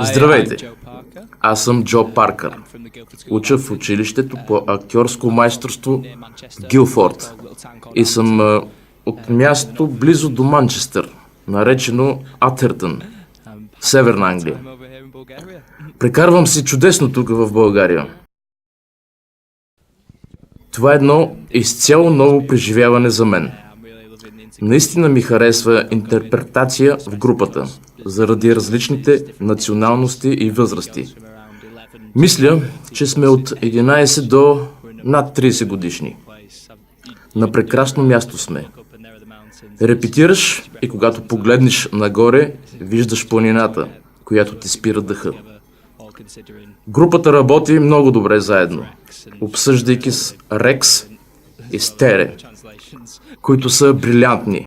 Здравейте! Аз съм Джо Паркър. Уча в училището по актьорско майсторство в Гилфорд и съм от място близо до Манчестър, наречено Атертън, Северна Англия. Прекарвам си чудесно тук в България. Това е едно изцяло ново преживяване за мен. Наистина ми харесва интерпретация в групата, заради различните националности и възрасти. Мисля, че сме от 11 до над 30 годишни. На прекрасно място сме. Репетираш и когато погледнеш нагоре, виждаш планината, която ти спира дъха. Групата работи много добре заедно, обсъждайки с Рекс и Стере, които са брилянтни.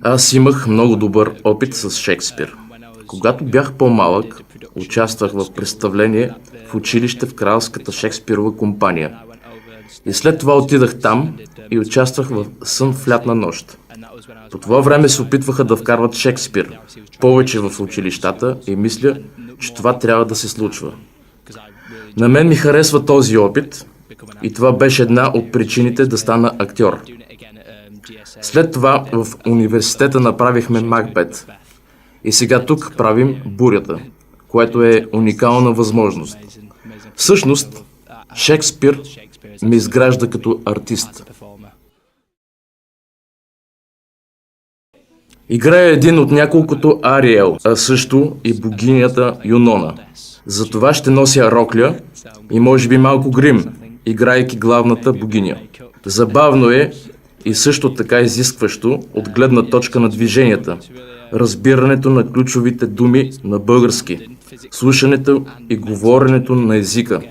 Аз имах много добър опит с Шекспир. Когато бях по-малък, участвах в представление в училище в Кралската Шекспирова компания. И след това отидах там и участвах в Сън в лятна нощ. По това време се опитваха да вкарват Шекспир повече в училищата и мисля, че това трябва да се случва. На мен ми харесва този опит и това беше една от причините да стана актьор. След това в университета направихме Макбет. И сега тук правим Бурята, което е уникална възможност. Всъщност, Шекспир ме изгражда като артист. Играя един от няколкото Ариел, а също и богинята Юнона. Затова ще нося рокля и може би малко грим, играйки главната богиня. Забавно е и също така изискващо от гледна точка на движенията, разбирането на ключовите думи на български, слушането и говоренето на езика,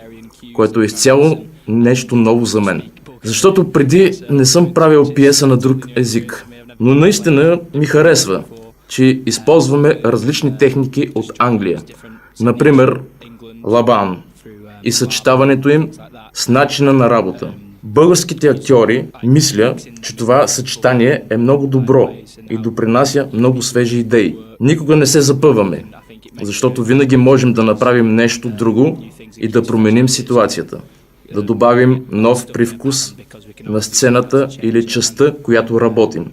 което е изцяло нещо ново за мен. Защото преди не съм правил пиеса на друг език, но наистина ми харесва, че използваме различни техники от Англия, например Лабан и съчетаването им с начина на работа. Българските актьори мисля, че това съчетание е много добро и допринася много свежи идеи. Никога не се запъваме, защото винаги можем да направим нещо друго и да променим ситуацията. Да добавим нов привкус на сцената или частта, която работим.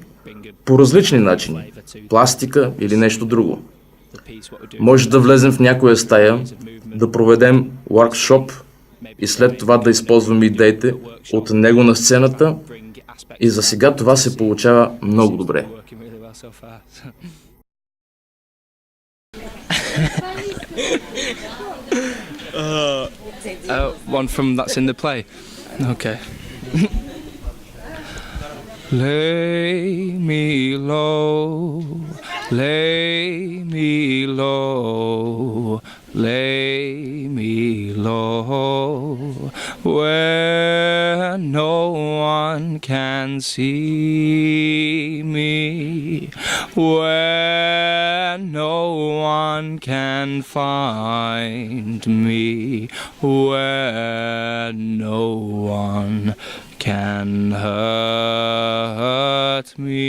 По различни начини. Пластика или нещо друго. Може да влезем в някоя стая, да проведем workshop и след това да използваме идеите от него на сцената и за сега това се получава много добре. One from that's in the play. Okay. Lay me low, lay me low, lay me low, where no one can see me, where no one can find me, where no one can hurt me.